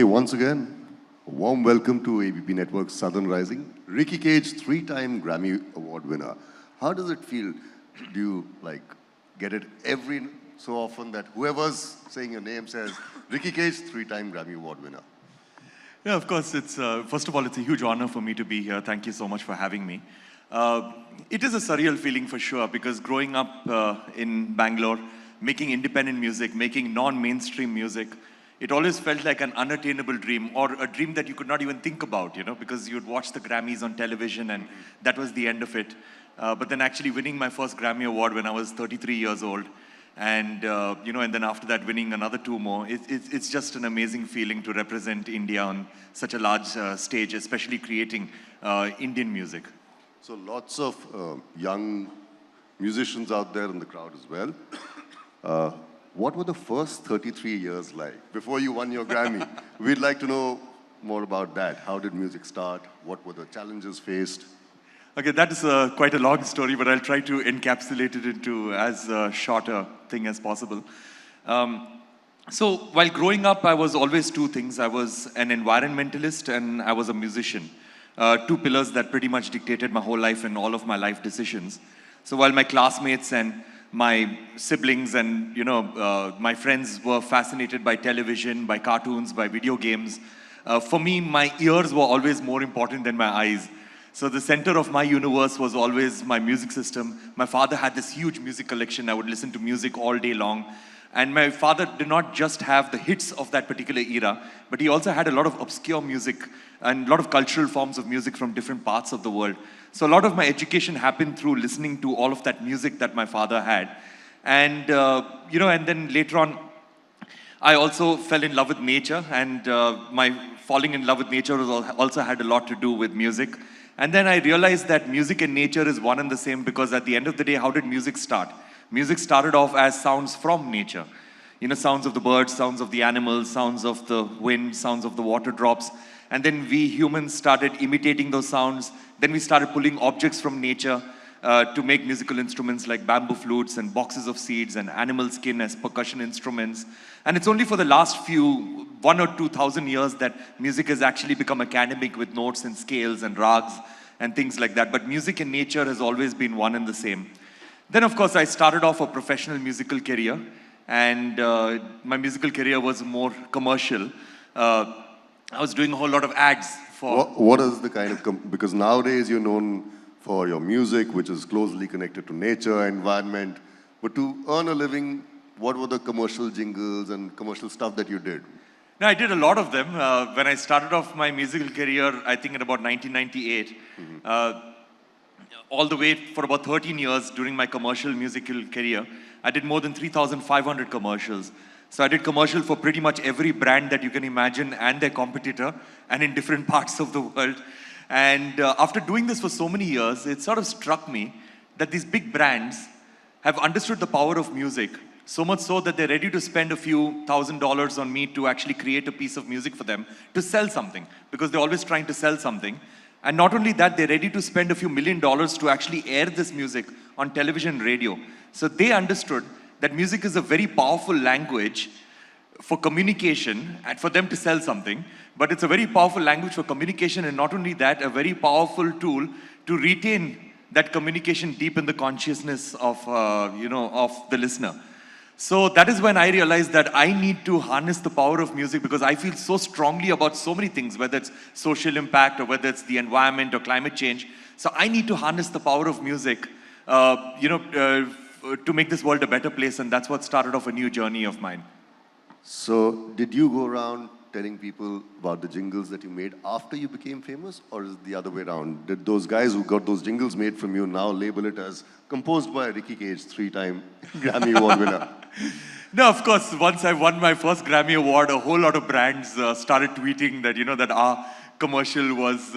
Okay, once again, a warm welcome to ABP Network's Southern Rising. Ricky Kej, three-time Grammy Award winner. How does it feel? Do you get it every so often that whoever's saying your name says, Ricky Kej, three-time Grammy Award winner? Yeah, of course. It's first of all, it's a huge honor for me to be here. Thank you so much for having me. It is a surreal feeling for sure, because growing up in Bangalore, making independent music, making non-mainstream music, it always felt like an unattainable dream, or a dream that you could not even think about, because you'd watch the Grammys on television and that was the end of it. But then actually winning my first Grammy Award when I was 33 years old, and and then after that winning another two more, it's just an amazing feeling to represent India on such a large stage, especially creating Indian music. So lots of young musicians out there in the crowd as well. What were the first 33 years like before you won your Grammy? We'd like to know more about that. How did music start? What were the challenges faced? Okay, that is quite a long story, but I'll try to encapsulate it into as short a thing as possible. So while growing up, I was always two things. I was an environmentalist and I was a musician. Two pillars that pretty much dictated my whole life and all of my life decisions. So while my classmates and my siblings and my friends were fascinated by television, by cartoons, by video games, for me, my ears were always more important than my eyes. So the center of my universe was always my music system. My father had this huge music collection. I would listen to music all day long. And my father did not just have the hits of that particular era, but he also had a lot of obscure music and a lot of cultural forms of music from different parts of the world. So a lot of my education happened through listening to all of that music that my father had. And, and then later on, I also fell in love with nature, and my falling in love with nature also had a lot to do with music. And then I realized that music and nature is one and the same, because at the end of the day, how did music start? Music started off as sounds from nature. Sounds of the birds, sounds of the animals, sounds of the wind, sounds of the water drops. And then we humans started imitating those sounds. Then we started pulling objects from nature to make musical instruments like bamboo flutes and boxes of seeds and animal skin as percussion instruments. And it's only for the last 1 or 2,000 years that music has actually become academic with notes and scales and rags and things like that. But music and nature has always been one and the same. Then, of course, I started off a professional musical career, and my musical career was more commercial. I was doing a whole lot of ads for... What is the kind of... Because nowadays you're known for your music, which is closely connected to nature, environment. But to earn a living, what were the commercial jingles and commercial stuff that you did? No, I did a lot of them. When I started off my musical career, I think in about 1998, all the way for about 13 years during my commercial musical career, I did more than 3,500 commercials. So I did commercial for pretty much every brand that you can imagine and their competitor, and in different parts of the world. And after doing this for so many years, it sort of struck me that these big brands have understood the power of music, so much so that they're ready to spend a few $1,000s on me to actually create a piece of music for them to sell something, because they're always trying to sell something. And not only that, they're ready to spend a few $1 million to actually air this music on television and radio. So they understood that music is a very powerful language for communication and for them to sell something, but it's a very powerful language for communication, and not only that, a very powerful tool to retain that communication deep in the consciousness of, of the listener. So that is when I realized that I need to harness the power of music, because I feel so strongly about so many things, whether it's social impact or whether it's the environment or climate change. So I need to harness the power of music, to make this world a better place, and that's what started off a new journey of mine. So did you go around telling people about the jingles that you made after you became famous, or is it the other way around? Did those guys who got those jingles made from you now label it as composed by Ricky Kej, three-time Grammy Award winner? No, of course, once I won my first Grammy Award, a whole lot of brands started tweeting that, that our commercial was,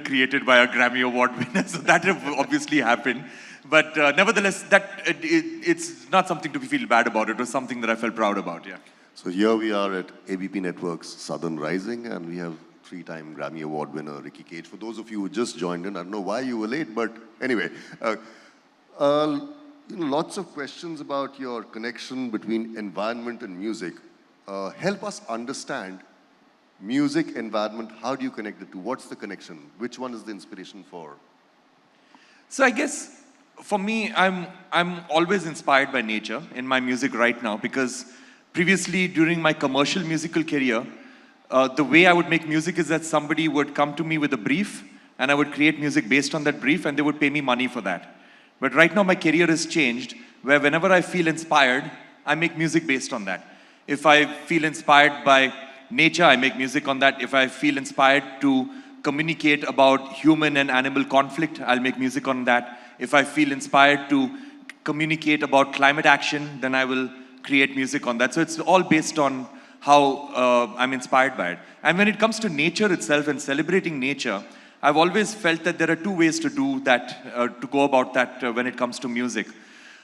created by a Grammy Award winner. So that obviously happened. But nevertheless, it's not something to feel bad about. It was something that I felt proud about, yeah. So here we are at ABP Network's Southern Rising, and we have three-time Grammy Award winner Ricky Kej. For those of you who just joined in, I don't know why you were late, but anyway. Lots of questions about your connection between environment and music. Help us understand music, environment, how do you connect the two? What's the connection? Which one is the inspiration for? So I guess for me, I'm always inspired by nature in my music right now, because previously during my commercial musical career, the way I would make music is that somebody would come to me with a brief and I would create music based on that brief and they would pay me money for that. But right now my career has changed, where whenever I feel inspired, I make music based on that. If I feel inspired by nature, I make music on that. If I feel inspired to communicate about human and animal conflict, I'll make music on that. If I feel inspired to communicate about climate action, then I will create music on that. So it's all based on how I'm inspired by it. And when it comes to nature itself and celebrating nature, I've always felt that there are two ways to do that, to go about that when it comes to music.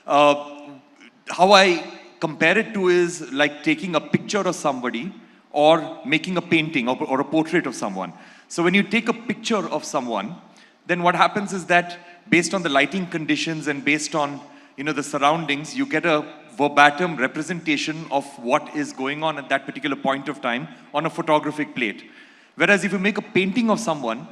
How I compare it to is like taking a picture of somebody or making a painting or a portrait of someone. So when you take a picture of someone, then what happens is that based on the lighting conditions and based on the surroundings, you get a verbatim representation of what is going on at that particular point of time on a photographic plate. Whereas if you make a painting of someone,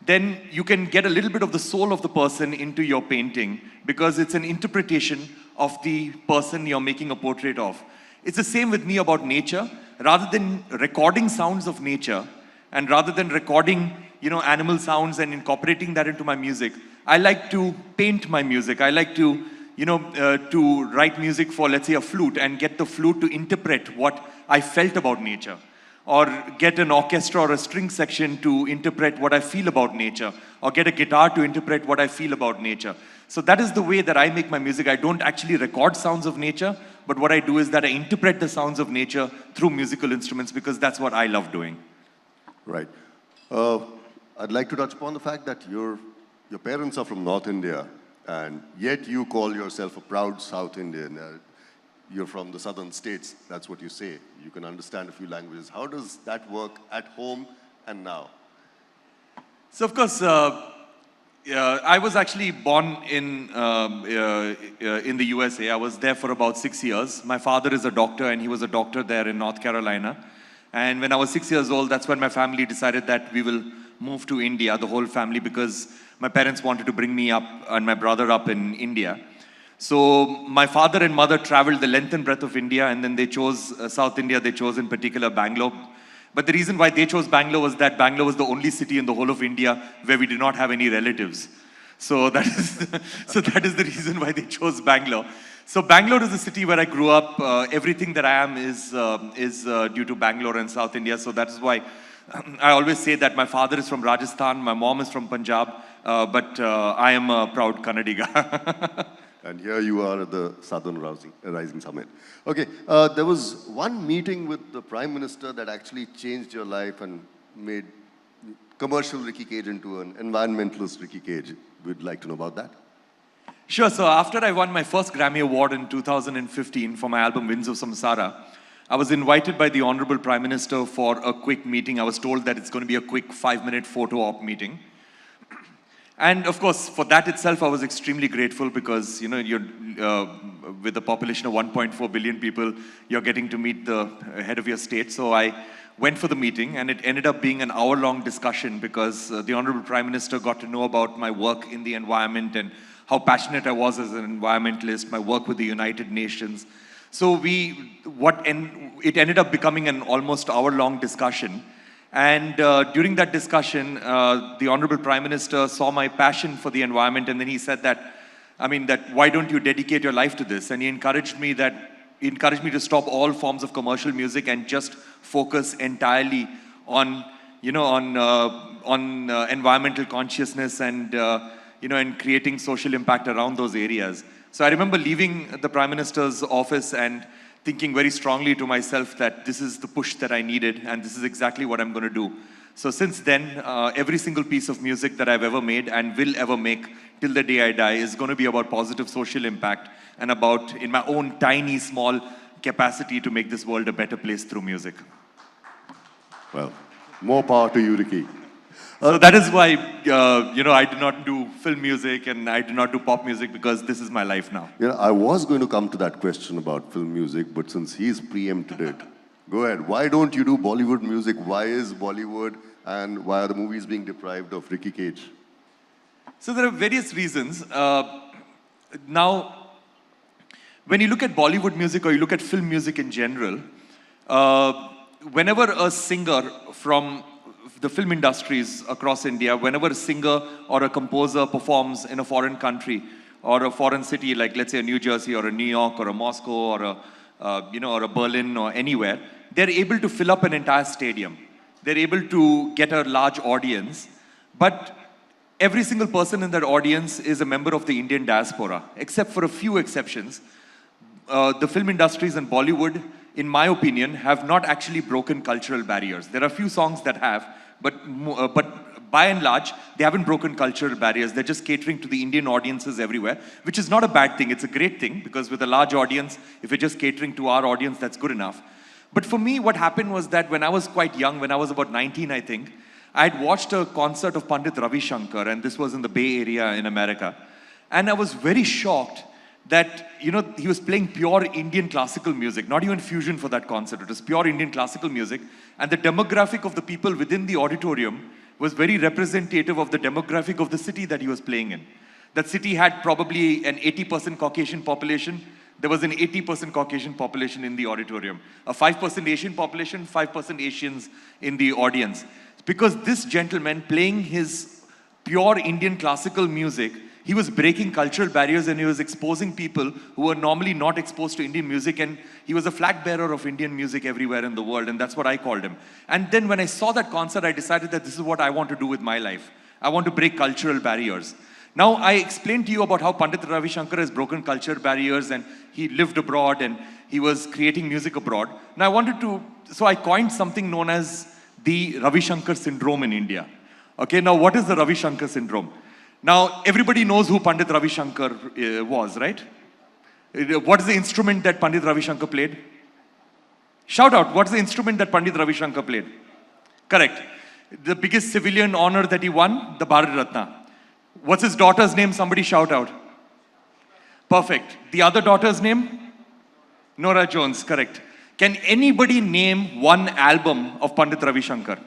then you can get a little bit of the soul of the person into your painting, because it's an interpretation of the person you're making a portrait of. It's the same with me about nature. Rather than recording sounds of nature and rather than recording animal sounds and incorporating that into my music, I like to paint my music. I like to to write music for, let's say, a flute and get the flute to interpret what I felt about nature, or get an orchestra or a string section to interpret what I feel about nature, or get a guitar to interpret what I feel about nature. So that is the way that I make my music. I don't actually record sounds of nature, but what I do is that I interpret the sounds of nature through musical instruments, because that's what I love doing. Right. I'd like to touch upon the fact that your parents are from North India, and yet you call yourself a proud South Indian. You're from the southern states, that's what you say. You can understand a few languages. How does that work at home and now? So of course, I was actually born in the USA. I was there for about 6 years. My father is a doctor, and he was a doctor there in North Carolina. And when I was 6 years old, that's when my family decided that we will move to India, the whole family, because my parents wanted to bring me up and my brother up in India. So my father and mother traveled the length and breadth of India, and then they chose South India. They chose in particular Bangalore. But the reason why they chose Bangalore was that Bangalore was the only city in the whole of India where we did not have any relatives. So that is the reason why they chose Bangalore. So Bangalore is the city where I grew up. Everything that I am is due to Bangalore and South India. So that is why I always say that my father is from Rajasthan, my mom is from Punjab, but I am a proud Kannadiga. And here you are at the Southern Rising Summit. Okay, there was one meeting with the Prime Minister that actually changed your life and made commercial Ricky Kej into an environmentalist Ricky Kej. We'd like to know about that. Sure, so after I won my first Grammy Award in 2015 for my album Winds of Samsara, I was invited by the Honorable Prime Minister for a quick meeting. I was told that it's going to be a quick 5-minute photo op meeting. And of course, for that itself, I was extremely grateful, because you're with a population of 1.4 billion people, you're getting to meet the head of your state. So I went for the meeting, and it ended up being an hour-long discussion, because the Honorable Prime Minister got to know about my work in the environment and how passionate I was as an environmentalist, my work with the United Nations. So it ended up becoming an almost hour-long discussion. And during that discussion, the Honorable Prime Minister saw my passion for the environment, and then he said that why don't you dedicate your life to this? And he encouraged me to stop all forms of commercial music and just focus entirely on environmental consciousness and and creating social impact around those areas. So I remember leaving the Prime Minister's office and thinking very strongly to myself that this is the push that I needed, and this is exactly what I'm going to do. So since then, every single piece of music that I've ever made and will ever make till the day I die is going to be about positive social impact and about, in my own tiny, small capacity, to make this world a better place through music. Well, more power to you, Ricky. So that is why, I do not do film music and I do not do pop music, because this is my life now. I was going to come to that question about film music, but since he's preempted it, Go ahead. Why don't you do Bollywood music? Why is Bollywood and why are the movies being deprived of Ricky Kej? So there are various reasons. Now, when you look at Bollywood music or you look at film music in general, whenever a singer from the film industries across India, whenever a singer or a composer performs in a foreign country or a foreign city, like let's say a New Jersey or a New York or a Moscow or or a Berlin or anywhere, they're able to fill up an entire stadium. They're able to get a large audience, but every single person in that audience is a member of the Indian diaspora, except for a few exceptions. The film industries and Bollywood, in my opinion, have not actually broken cultural barriers. There are a few songs that have, but by and large, they haven't broken cultural barriers. They're just catering to the Indian audiences everywhere, which is not a bad thing. It's a great thing, because with a large audience, if you're just catering to our audience, that's good enough. But for me, what happened was that when I was quite young, when I was about 19, I think, I had watched a concert of Pandit Ravi Shankar, and this was in the Bay Area in America. And I was very shocked that, he was playing pure Indian classical music, not even fusion for that concert. It was pure Indian classical music. And the demographic of the people within the auditorium was very representative of the demographic of the city that he was playing in. That city had probably an 80% Caucasian population. There was an 80% Caucasian population in the auditorium. A 5% Asian population, 5% Asians in the audience. Because this gentleman playing his pure Indian classical music, he was breaking cultural barriers and he was exposing people who were normally not exposed to Indian music, and he was a flag bearer of Indian music everywhere in the world, and that's what I called him. And then when I saw that concert, I decided that this is what I want to do with my life. I want to break cultural barriers. Now, I explained to you about how Pandit Ravi Shankar has broken cultural barriers and he lived abroad and he was creating music abroad. Now, I coined something known as the Ravi Shankar syndrome in India. Okay, now what is the Ravi Shankar syndrome? Now, everybody knows who Pandit Ravi Shankar was, right? What is the instrument that Pandit Ravi Shankar played? Shout out, what's the instrument that Pandit Ravi Shankar played? Correct. The biggest civilian honor that he won, the Bharat Ratna. What's his daughter's name? Somebody shout out. Perfect. The other daughter's name? Nora Jones, correct. Can anybody name one album of Pandit Ravi Shankar?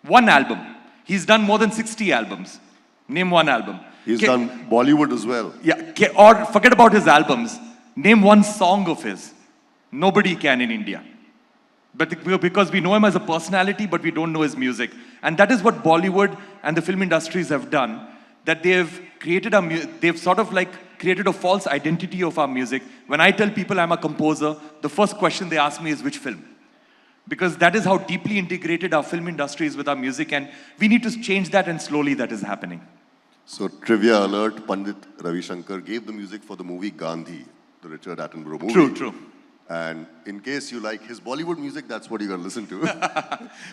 One album. He's done more than 60 albums. Name one album. He's done Bollywood as well. Yeah, or forget about his albums. Name one song of his. Nobody can in India. But because we know him as a personality, but we don't know his music. And that is what Bollywood and the film industries have done. That they've created created a false identity of our music. When I tell people I'm a composer, the first question they ask me is which film? Because that is how deeply integrated our film industry is with our music, and we need to change that, and slowly that is happening. So, trivia alert, Pandit Ravi Shankar gave the music for the movie Gandhi, the Richard Attenborough movie. True. And in case you like his Bollywood music, that's what you're going to listen to.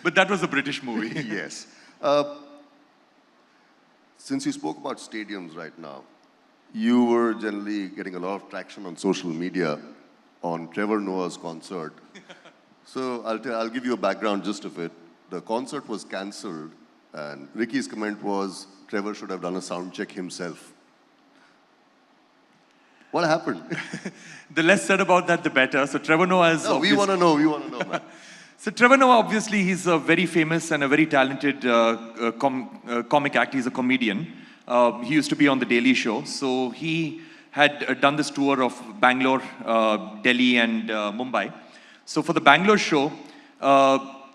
But that was a British movie. Yes. Since you spoke about stadiums right now, you were generally getting a lot of traction on social media on Trevor Noah's concert. So I'll give you a background gist of it. The concert was cancelled, and Ricky's comment was Trevor should have done a sound check himself. What happened? The less said about that, the better. So Trevor Noah is... No, we want to know, man. So Trevor Noah, obviously, he's a very famous and a very talented comic actor. He's a comedian. He used to be on The Daily Show. So he had done this tour of Bangalore, Delhi, and Mumbai. So for the Bangalore show,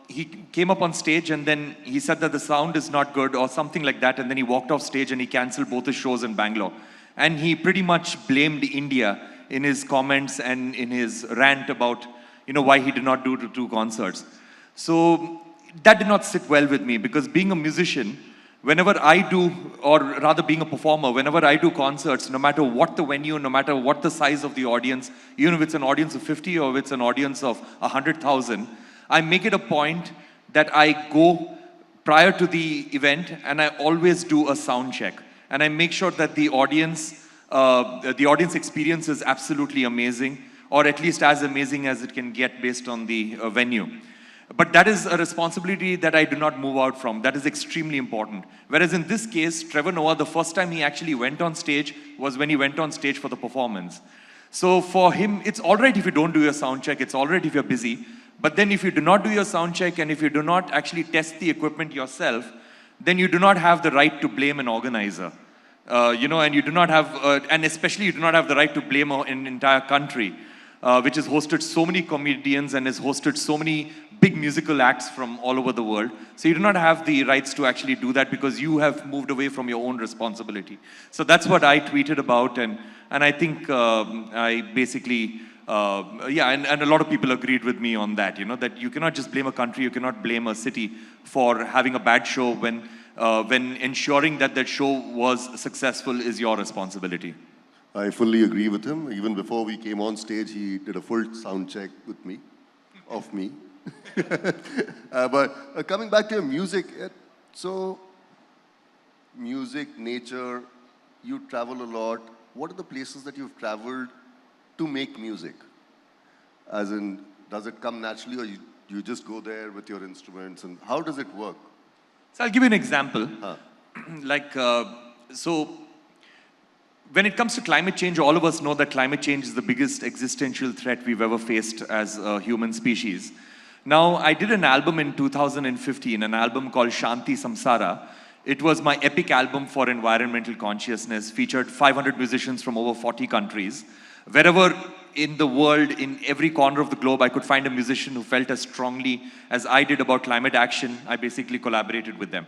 he came up on stage and then he said that the sound is not good or something like that. And then he walked off stage and he canceled both his shows in Bangalore. And he pretty much blamed India in his comments and in his rant about, why he did not do two concerts. So that did not sit well with me, because being a musician, whenever I do, or rather being a performer, whenever I do concerts, no matter what the venue, no matter what the size of the audience, even if it's an audience of 50 or if it's an audience of 100,000, I make it a point that I go prior to the event and I always do a sound check. And I make sure that the audience experience is absolutely amazing, or at least as amazing as it can get based on the venue. But that is a responsibility that I do not move out from. That is extremely important. Whereas in this case, Trevor Noah, the first time he actually went on stage was when he went on stage for the performance. So for him, it's all right if you don't do your sound check, it's all right if you're busy, but then if you do not do your sound check and if you do not actually test the equipment yourself, then you do not have the right to blame an organizer. And you do not have, and especially you do not have the right to blame an entire country, which has hosted so many comedians and has hosted so many big musical acts from all over the world. So you do not have the rights to actually do that because you have moved away from your own responsibility. So that's what I tweeted about, and I think I basically, and a lot of people agreed with me on that, that you cannot just blame a country, you cannot blame a city for having a bad show when ensuring that that show was successful is your responsibility. I fully agree with him. Even before we came on stage, he did a full sound check with me, of me. But coming back to your music, so music, nature, you travel a lot. What are the places that you've traveled to make music? As in, does it come naturally or you just go there with your instruments, and how does it work? So I'll give you an example. So when it comes to climate change, all of us know that climate change is the biggest existential threat we've ever faced as a human species. Now, I did an album in 2015, an album called Shanti Samsara. It was my epic album for environmental consciousness, featured 500 musicians from over 40 countries. Wherever in the world, in every corner of the globe, I could find a musician who felt as strongly as I did about climate action. I basically collaborated with them.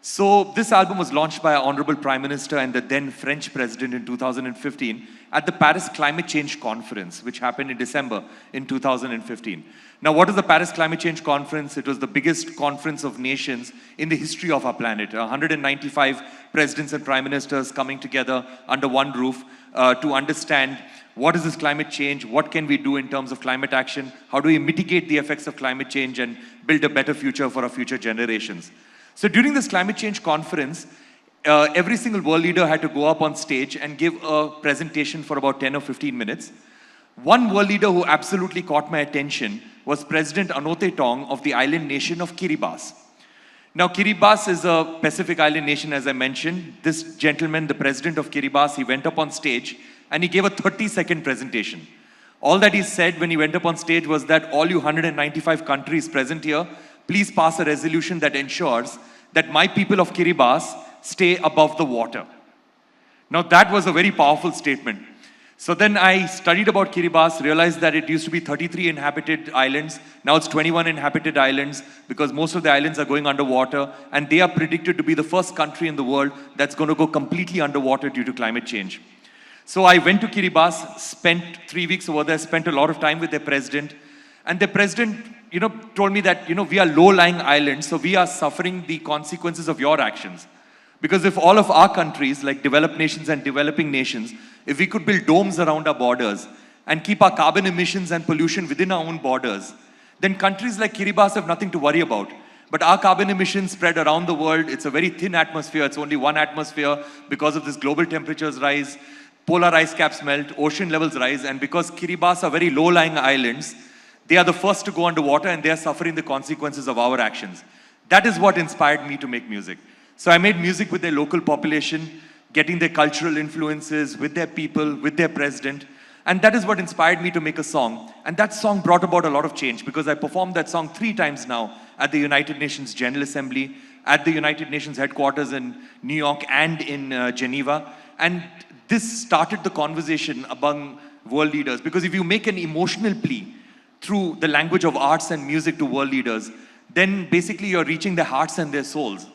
So this album was launched by our Honorable Prime Minister and the then French President in 2015 at the Paris Climate Change Conference, which happened in December in 2015. Now, what is the Paris Climate Change Conference? It was the biggest conference of nations in the history of our planet. 195 presidents and prime ministers coming together under one roof to understand what is this climate change, what can we do in terms of climate action, how do we mitigate the effects of climate change and build a better future for our future generations. So during this climate change conference, every single world leader had to go up on stage and give a presentation for about 10 or 15 minutes. One world leader who absolutely caught my attention was President Anote Tong of the island nation of Kiribati. Now, Kiribati is a Pacific island nation, as I mentioned. This gentleman, the president of Kiribati, he went up on stage and he gave a 30-second presentation. All that he said when he went up on stage was that all you 195 countries present here, please pass a resolution that ensures that my people of Kiribati stay above the water. Now, that was a very powerful statement. So then I studied about Kiribati, realized that it used to be 33 inhabited islands. Now it's 21 inhabited islands because most of the islands are going underwater, and they are predicted to be the first country in the world that's going to go completely underwater due to climate change. So I went to Kiribati, spent 3 weeks over there, spent a lot of time with their president. And the president, told me that, we are low-lying islands, so we are suffering the consequences of your actions. Because if all of our countries, like developed nations and developing nations, if we could build domes around our borders and keep our carbon emissions and pollution within our own borders, then countries like Kiribati have nothing to worry about. But our carbon emissions spread around the world. It's a very thin atmosphere. It's only one atmosphere. Because of this, global temperatures rise, polar ice caps melt, ocean levels rise, and because Kiribati are very low-lying islands, they are the first to go underwater and they are suffering the consequences of our actions. That is what inspired me to make music. So I made music with their local population, getting their cultural influences, with their people, with their president. And that is what inspired me to make a song. And that song brought about a lot of change because I performed that song 3 times now at the United Nations General Assembly, at the United Nations headquarters in New York and in Geneva. And this started the conversation among world leaders, because if you make an emotional plea through the language of arts and music to world leaders, then basically you're reaching their hearts and their souls.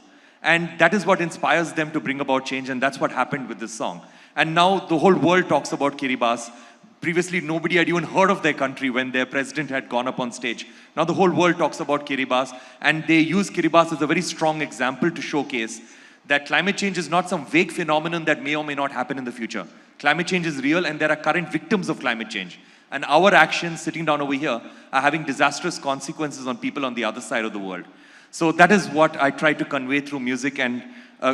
And that is what inspires them to bring about change, and that's what happened with this song. And now the whole world talks about Kiribati. Previously, nobody had even heard of their country when their president had gone up on stage. Now the whole world talks about Kiribati, and they use Kiribati as a very strong example to showcase that climate change is not some vague phenomenon that may or may not happen in the future. Climate change is real, and there are current victims of climate change. And our actions sitting down over here are having disastrous consequences on people on the other side of the world. So that is what I try to convey through music, and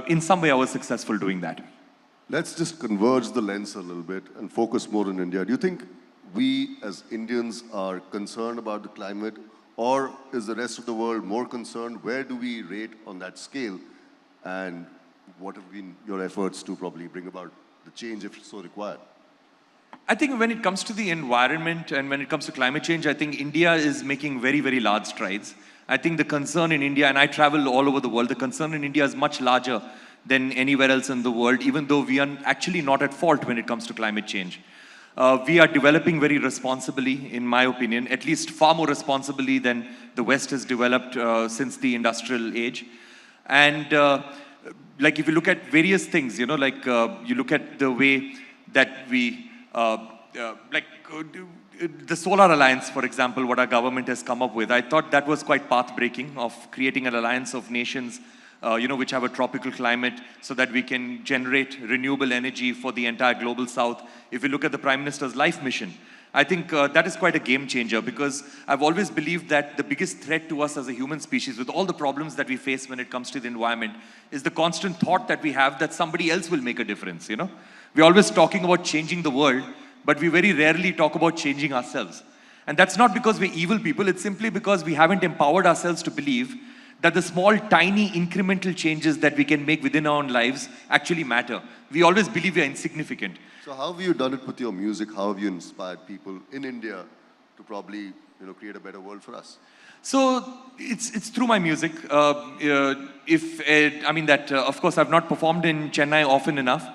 in some way I was successful doing that. Let's just converge the lens a little bit and focus more on India. Do you think we as Indians are concerned about the climate, or is the rest of the world more concerned? Where do we rate on that scale? And what have been your efforts to probably bring about the change if so required? I think when it comes to the environment and when it comes to climate change, I think India is making very, very large strides. I think the concern in India, and I travel all over the world, the concern in India is much larger than anywhere else in the world, even though we are actually not at fault when it comes to climate change. We are developing very responsibly, in my opinion, at least far more responsibly than the West has developed since the industrial age. And like if you look at various things, like you look at the way that we, the Solar Alliance, for example, what our government has come up with, I thought that was quite path-breaking of creating an alliance of nations which have a tropical climate so that we can generate renewable energy for the entire global south. If you look at the Prime Minister's life mission, I think that is quite a game changer, because I've always believed that the biggest threat to us as a human species, with all the problems that we face when it comes to the environment, is the constant thought that we have that somebody else will make a difference, We're always talking about changing the world, but we very rarely talk about changing ourselves. And that's not because we're evil people, it's simply because we haven't empowered ourselves to believe that the small, tiny, incremental changes that we can make within our own lives actually matter. We always believe we are insignificant. So how have you done it with your music? How have you inspired people in India to probably, create a better world for us? So it's through my music. Of course, I've not performed in Chennai often enough.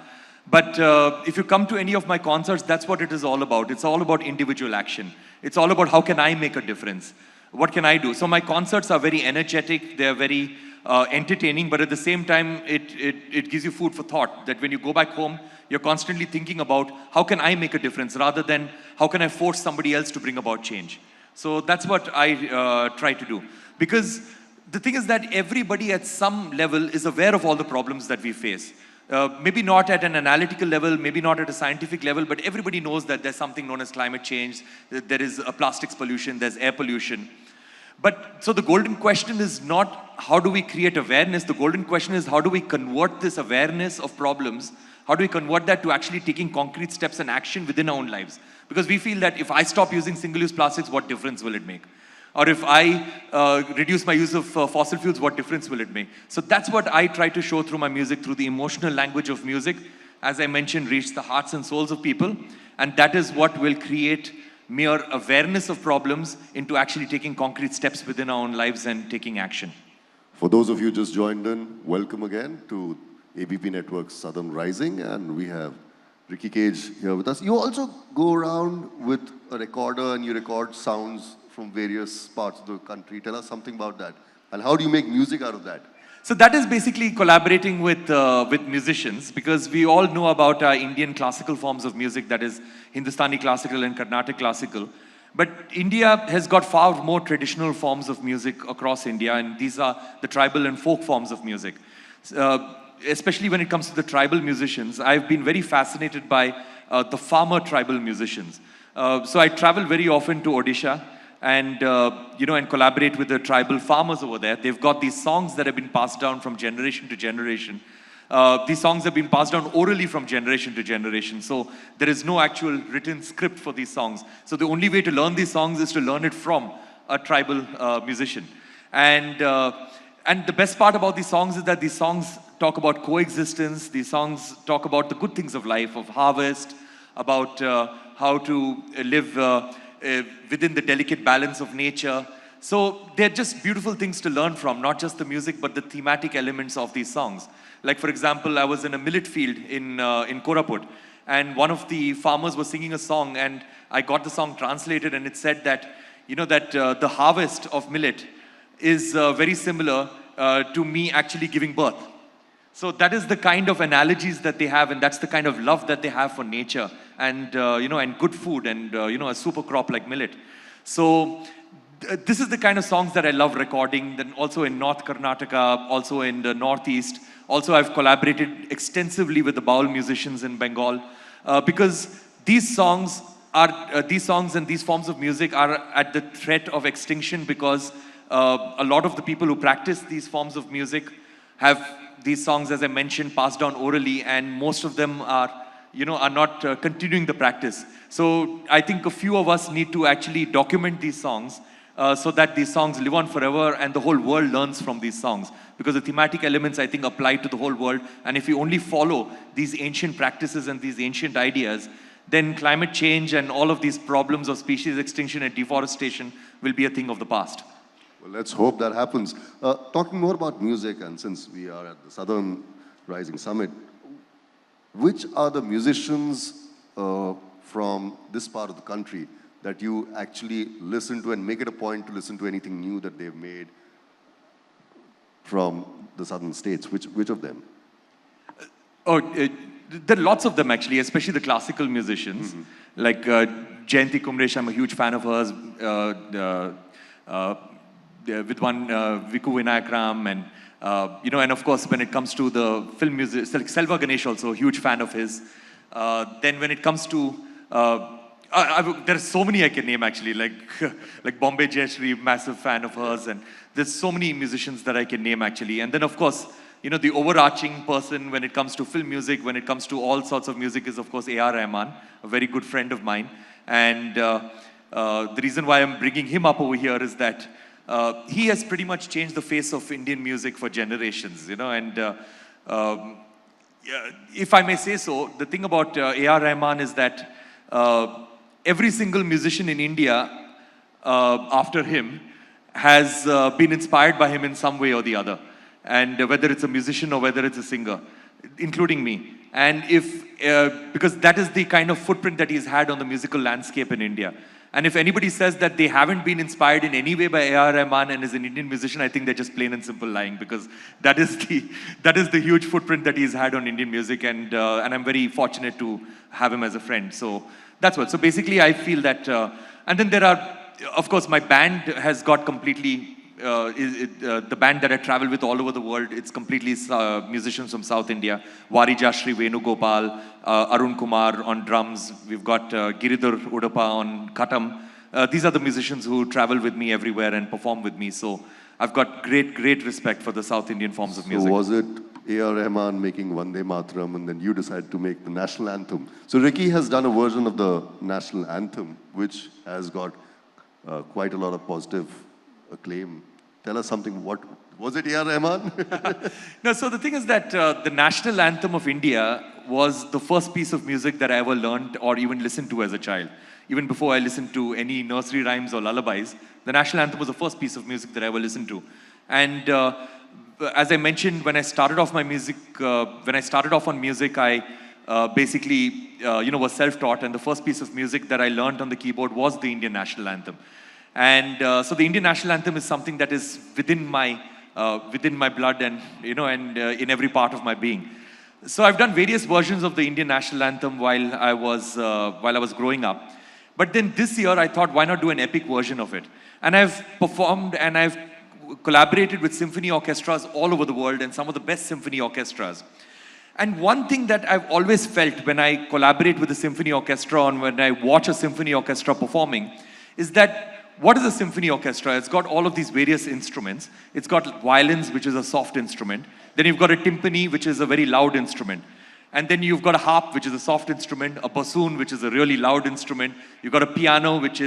But if you come to any of my concerts, that's what it is all about. It's all about individual action. It's all about how can I make a difference? What can I do? So my concerts are very energetic. They're very entertaining. But at the same time, it gives you food for thought. That when you go back home, you're constantly thinking about how can I make a difference rather than how can I force somebody else to bring about change. So that's what I try to do. Because the thing is that everybody at some level is aware of all the problems that we face. Maybe not at an analytical level, maybe not at a scientific level, but everybody knows that there's something known as climate change, that there is a plastics pollution, there's air pollution. But so the golden question is not how do we create awareness, the golden question is how do we convert this awareness of problems, how do we convert that to actually taking concrete steps and action within our own lives? Because we feel that if I stop using single-use plastics, what difference will it make? Or if I reduce my use of fossil fuels, what difference will it make? So that's what I try to show through my music, through the emotional language of music. As I mentioned, reach the hearts and souls of people. And that is what will create mere awareness of problems into actually taking concrete steps within our own lives and taking action. For those of you just joined in, welcome again to ABP Network's Southern Rising. And we have Ricky Kej here with us. You also go around with a recorder and you record sounds from various parts of the country. Tell us something about that. And how do you make music out of that? So that is basically collaborating with musicians, because we all know about our Indian classical forms of music, that is Hindustani classical and Carnatic classical. But India has got far more traditional forms of music across India, and these are the tribal and folk forms of music. Especially when it comes to the tribal musicians, I've been very fascinated by the farmer tribal musicians. So I travel very often to Odisha, and and collaborate with the tribal farmers over there. They've got these songs that have been passed down from generation to generation. These songs have been passed down orally from generation to generation. So there is no actual written script for these songs. So the only way to learn these songs is to learn it from a tribal musician. And the best part about these songs is that these songs talk about coexistence. These songs talk about the good things of life, of harvest, about how to live within the delicate balance of nature. So they're just beautiful things to learn from, not just the music, but the thematic elements of these songs. Like, for example, I was in a millet field in Koraput, and one of the farmers was singing a song, and I got the song translated, and it said that, the harvest of millet is very similar to me actually giving birth. So that is the kind of analogies that they have, and that's the kind of love that they have for nature and, and good food and, a super crop like millet. So this is the kind of songs that I love recording. Then also in North Karnataka, also in the Northeast. Also, I've collaborated extensively with the Baul musicians in Bengal because these songs and these forms of music are at the threat of extinction because a lot of the people who practice these forms of music have these songs, as I mentioned, passed down orally, and most of them are not continuing the practice. So I think a few of us need to actually document these songs so that these songs live on forever and the whole world learns from these songs. Because the thematic elements, I think, apply to the whole world. And if you only follow these ancient practices and these ancient ideas, then climate change and all of these problems of species extinction and deforestation will be a thing of the past. Well, let's hope that happens. Talking more about music, and since we are at the Southern Rising Summit, which are the musicians from this part of the country that you actually listen to and make it a point to listen to anything new that they've made from the southern states? Which of them? There are lots of them actually, especially the classical musicians. Like Jayanti Kumresh, I'm a huge fan of hers. With one Viku Vinayakram, and and of course when it comes to the film music, like Selva Ganesh also, a huge fan of his. Then when it comes to there are so many I can name actually, like Bombay Jayashree, massive fan of hers, and there's so many musicians that I can name actually. And then of course, the overarching person when it comes to film music, when it comes to all sorts of music, is of course A.R. Rahman, a very good friend of mine. And the reason why I'm bringing him up over here is that he has pretty much changed the face of Indian music for generations, and if I may say so, the thing about A.R. Rahman is that every single musician in India after him has been inspired by him in some way or the other. And whether it's a musician or whether it's a singer, including me. And because that is the kind of footprint that he's had on the musical landscape in India. And if anybody says that they haven't been inspired in any way by A.R. Rahman and is an Indian musician, I think they're just plain and simple lying, because that is the huge footprint that he's had on Indian music, and I'm very fortunate to have him as a friend. So that's what. So basically, I feel that, and then there are, of course, my band has got completely. The band that I travel with all over the world, it's completely musicians from South India. Vari Jashri Venugopal, Arun Kumar on drums. We've got Giridhar Udappa on katam. These are the musicians who travel with me everywhere and perform with me. So I've got great respect for the South Indian forms of music. So was it A.R. Rahman making Vande Mataram and then you decided to make the national anthem? So Ricky has done a version of the national anthem, which has got quite a lot of positive acclaim. Tell us something. What was it, A.R. Rahman? No, so the thing is that the national anthem of India was the first piece of music that I ever learned or even listened to as a child. Even before I listened to any nursery rhymes or lullabies, the national anthem was the first piece of music that I ever listened to. And as I mentioned, when I started off on music, I basically, was self-taught, and the first piece of music that I learned on the keyboard was the Indian national anthem. And so the Indian national anthem is something that is within my blood, and in every part of my being. So I've done various versions of the Indian national anthem while I was growing up. But then this year I thought, why not do an epic version of it? And I've performed and I've collaborated with symphony orchestras all over the world, and some of the best symphony orchestras. And one thing that I've always felt when I collaborate with a symphony orchestra and when I watch a symphony orchestra performing is that, what is a symphony orchestra? It's got all of these various instruments. It's got violins, which is a soft instrument. Then you've got a timpani, which is a very loud instrument. And then you've got a harp, which is a soft instrument, a bassoon, which is a really loud instrument. You've got a piano, which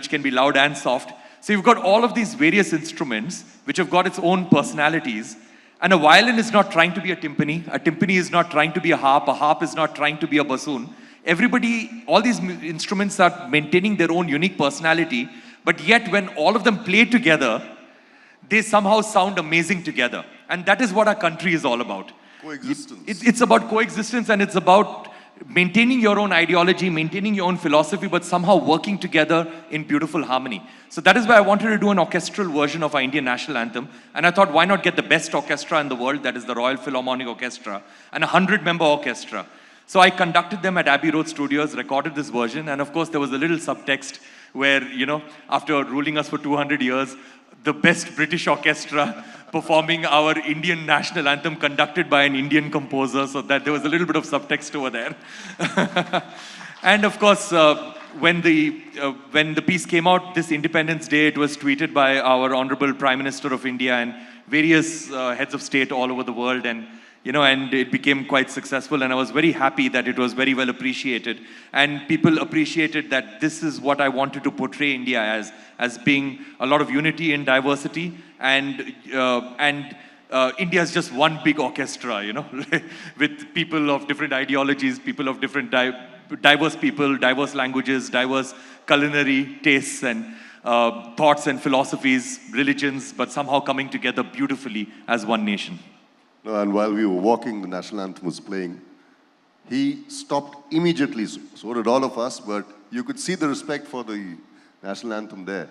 can be loud and soft. So you've got all of these various instruments, which have got its own personalities. And a violin is not trying to be a timpani is not trying to be a harp is not trying to be a bassoon. Everybody, all these instruments are maintaining their own unique personality, but yet when all of them play together, they somehow sound amazing together. And that is what our country is all about. Coexistence. It's about coexistence, and it's about maintaining your own ideology, maintaining your own philosophy, but somehow working together in beautiful harmony. So that is why I wanted to do an orchestral version of our Indian national anthem. And I thought, why not get the best orchestra in the world, that is the Royal Philharmonic Orchestra, and a 100-member orchestra. So I conducted them at Abbey Road Studios, recorded this version, and of course there was a little subtext where, after ruling us for 200 years, the best British orchestra performing our Indian national anthem conducted by an Indian composer, so that there was a little bit of subtext over there. And of course, when the piece came out this Independence Day, it was tweeted by our Honorable Prime Minister of India and various heads of state all over the world, and it became quite successful, and I was very happy that it was very well appreciated, and people appreciated that this is what I wanted to portray India as being a lot of unity and diversity, and India is just one big orchestra, you know, with people of different ideologies, people of different diverse people, diverse languages, diverse culinary tastes and thoughts and philosophies, religions, but somehow coming together beautifully as one nation. No, and while we were walking, the national anthem was playing. He stopped immediately, so did all of us, but you could see the respect for the national anthem there.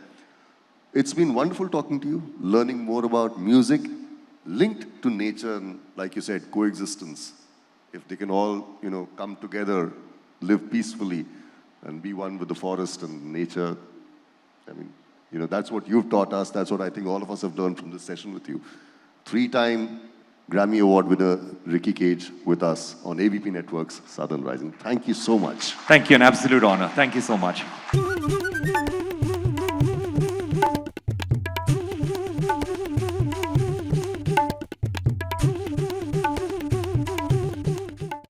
It's been wonderful talking to you, learning more about music linked to nature and, like you said, coexistence. If they can all, you know, come together, live peacefully, and be one with the forest and nature, I mean, you know, that's what you've taught us. That's what I think all of us have learned from this session with you. 3-time Grammy Award winner Ricky Kej with us on ABP Network's Southern Rising. Thank you so much. Thank you, an absolute honor. Thank you so much.